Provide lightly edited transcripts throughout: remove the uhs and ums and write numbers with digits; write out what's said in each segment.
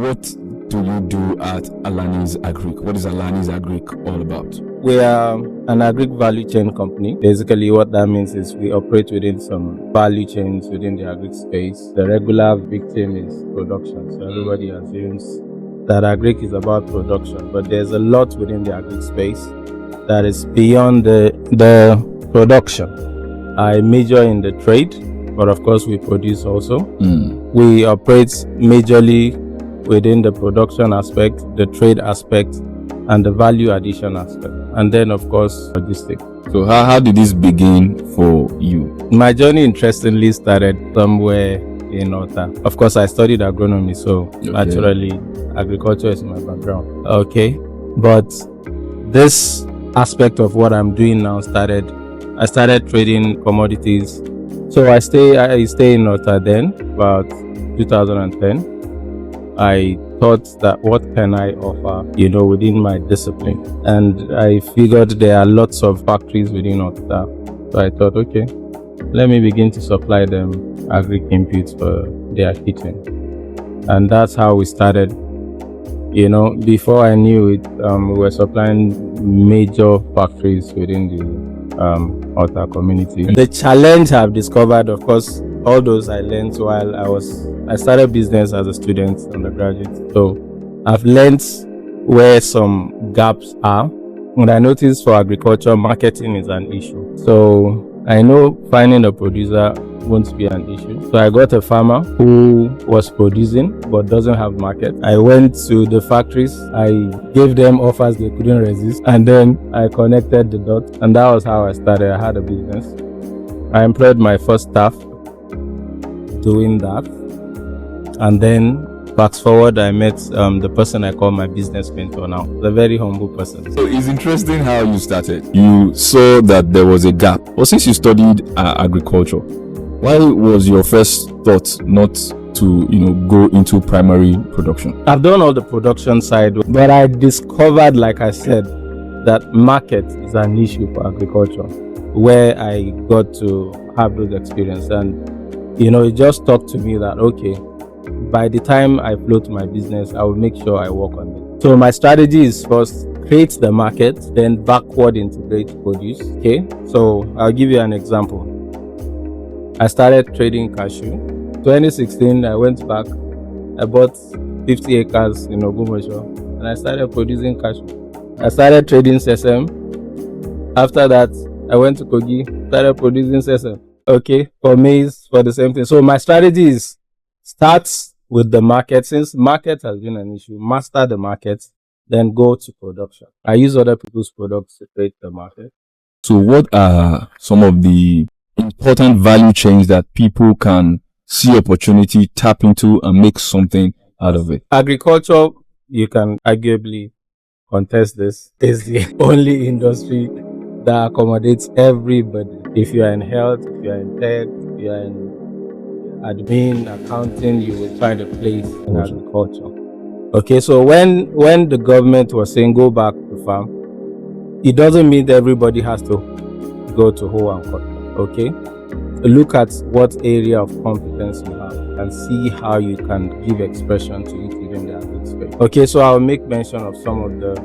what do you do at Allanys Agriq? What is Allanys Agriq all about? We are an Agriq value chain company. Basically, what that means is we operate within some value chains within the Agriq space. The regular victim is production. So everybody assumes that Agriq is about production, but there's a lot within the Agriq space that is beyond the production. I major in the trade, but of course we produce also. We operate majorly within the production aspect, the trade aspect, and the value addition aspect, and then of course logistics. So how did this begin for you? My journey interestingly started somewhere in Ota. Of course, I studied agronomy, so naturally agriculture is my background. But this aspect of what I'm doing now I started trading commodities. So I stay in Ota then, about 2010. I thought that what can I offer, within my discipline. And I figured there are lots of factories within Ota. So I thought, okay, let me begin to supply them Agriq inputs for their kitchen. And that's how we started. Before I knew it, we were supplying major factories within the Ota community. The challenge I've discovered, of course, all those I learned while I started business as a student, undergraduate. So I've learned where some gaps are. And I noticed for agriculture, marketing is an issue. So I know finding a producer won't be an issue. So I got a farmer who was producing but doesn't have market. I went to the factories. I gave them offers they couldn't resist. And then I connected the dots. And that was how I started. I had a business. I employed my first staff doing that. And then fast forward, I met the person I call my business mentor now. A very humble person. So it's interesting how you started. You saw that there was a gap. Well, since you studied agriculture, why was your first thought not to go into primary production? I've done all the production side, but I discovered, like I said, that market is an issue for agriculture, where I got to have those experiences. And it just talked to me that, okay, by the time I float my business, I will make sure I work on it. So my strategy is first create the market, then backward integrate produce. Okay, so I'll give you an example. I started trading cashew. 2016, I went back. I bought 50 acres in Ogumosho, and I started producing cashew. I started trading sesame. After that, I went to Kogi, started producing sesame. Okay, for maize, for the same thing. So my strategy is start with the market. Since market has been an issue, master the market, then go to production. I use other people's products to create the market. So what are some of the important value chains that people can see opportunity, tap into, and make something out of it? Agriculture, you can arguably contest this, is the only industry that accommodates everybody. If you are in health, if you are in tech, if you are in admin, accounting, you will find a place in agriculture. Okay, so when the government was saying go back to farm, it doesn't mean that everybody has to go to hoe and cut. Okay, look at what area of competence you have and see how you can give expression to it within the agric space. Okay, so I'll make mention of some of the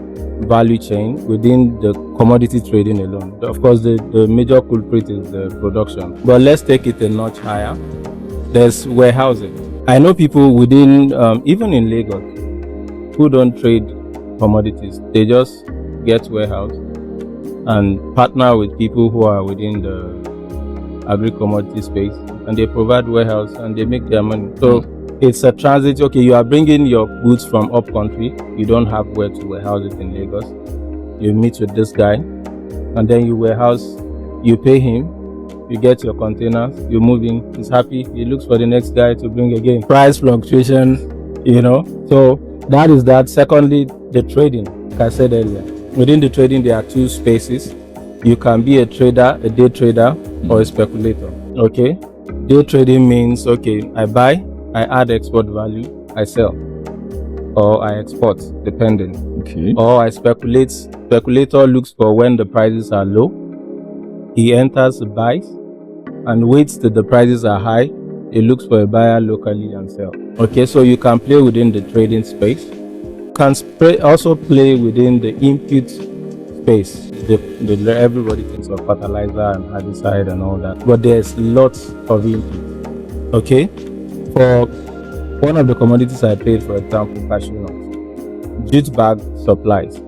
value chain within the commodity trading alone. Of course, the major culprit is the production, but let's take it a notch higher. There's warehousing. I know people within, even in Lagos, who don't trade commodities. They just get warehouse and partner with people who are within the agri-commodity space, and they provide warehouse and they make their money. So it's a transit. Okay, you are bringing your goods from up country. You don't have where to warehouse it in Lagos. You meet with this guy, and then you warehouse. You pay him. You get your containers. You move in. He's happy. He looks for the next guy to bring again. Price fluctuation, So that is that. Secondly, the trading. Like I said earlier, within the trading there are two spaces. You can be a trader, a day trader, or a speculator. Okay, day trading means, okay, I buy, I add export value, I sell, or I export, depending. Okay. Or I speculate. Speculator looks for when the prices are low. He enters, buys, and waits till the prices are high. it looks for a buyer locally and sell. Okay, so you can play within the trading space. You can also play within the input space. Everybody thinks of fertilizer and herbicide and all that, but there's lots of inputs. Okay, for one of the commodities I played, for example, cashew nuts, jute bag supplies.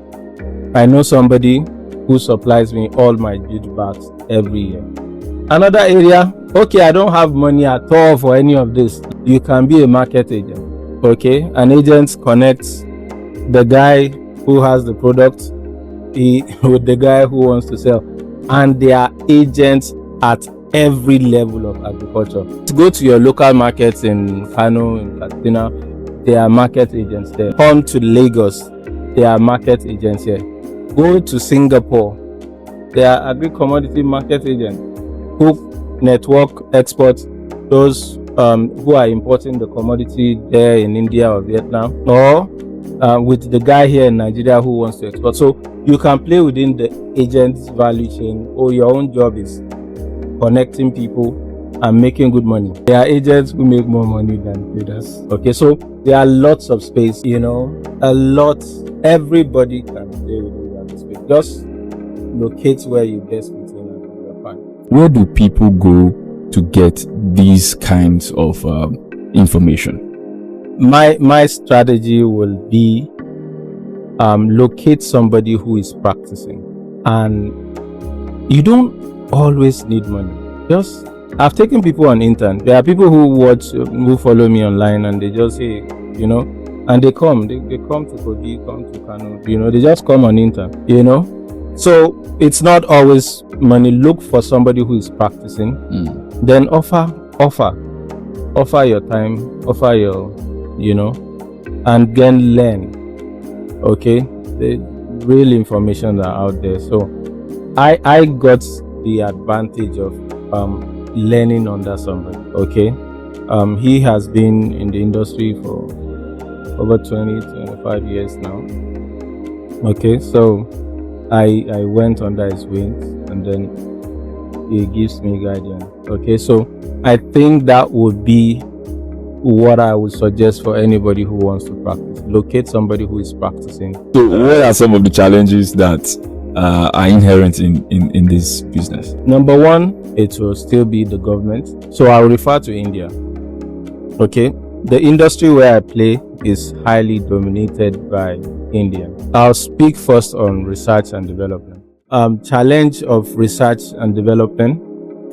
I know somebody who supplies me all my jute bags every year. Another area, okay, I don't have money at all for any of this. You can be a market agent. Okay, an agent connects the guy who has the product with the guy who wants to sell, and they are agents at every level of agriculture. Go to your local markets in Kano, in Katsina, there are market agents there. Come to Lagos, there are market agents here. Go to Singapore, there are Agri-commodity market agents who network exports, those who are importing the commodity there in India or Vietnam, or with the guy here in Nigeria who wants to export. So you can play within the agent's value chain, or your own job is connecting people and making good money. There are agents who make more money than traders. Okay, so there are lots of space, a lot. Everybody can play within that space. Just locate where you best fit in and you're fine. Where do people go to get these kinds of information? My strategy will be locate somebody who is practicing, and you don't always need money. Just I've taken people on intern. There are people who follow me online, and they just say, and they come to Kogi, come to Kano, they just come on intern, So it's not always money. Look for somebody who is practicing. Then offer your time, offer your, and then learn. Okay, the real information are out there. So I got the advantage of learning under somebody. Okay, he has been in the industry for over 25 years now. Okay, so I went under his wings, and then he gives me guidance. Okay, so I think that would be what I would suggest for anybody who wants to practice. Locate somebody who is practicing. So what are some of the challenges that are inherent in this business? Number one, it will still be the government. So I'll refer to India. Okay, the industry where I play is highly dominated by India. I'll speak first on research and development. Challenge of research and development,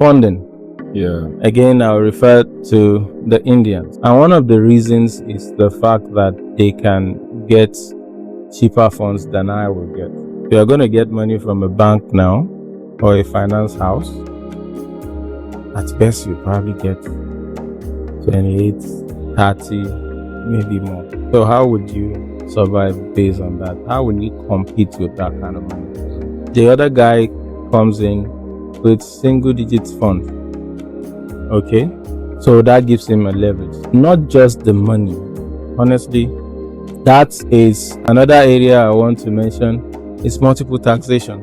funding. Yeah. Again, I'll refer to the Indians. And one of the reasons is the fact that they can get cheaper funds than I will get. If you're going to get money from a bank now or a finance house, at best you probably get 28, 30, maybe more. So how would you survive based on that? How will you compete with that kind of money? The other guy comes in with single digit funds. Okay, so that gives him a leverage. Not just the money. Honestly, that is another area I want to mention, is multiple taxation.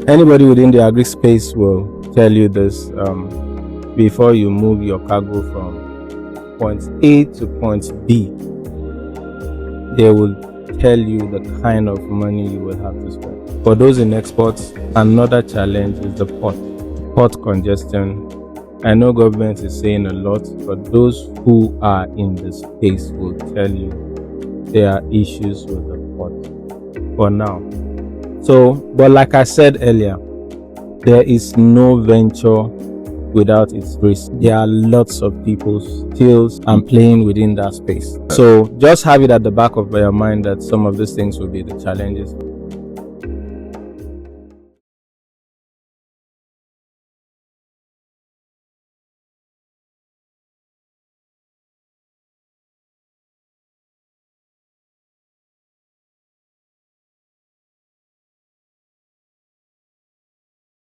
Anybody within the agri space will tell you this. Before you move your cargo from point A to point B, they will tell you the kind of money you will have to spend. For those in exports, another challenge is the port congestion. I know government is saying a lot, but those who are in the space will tell you there are issues with the port for now. So, but like I said earlier, there is no venture without its risk. There are lots of people still and playing within that space. So just have it at the back of your mind that some of these things will be the challenges.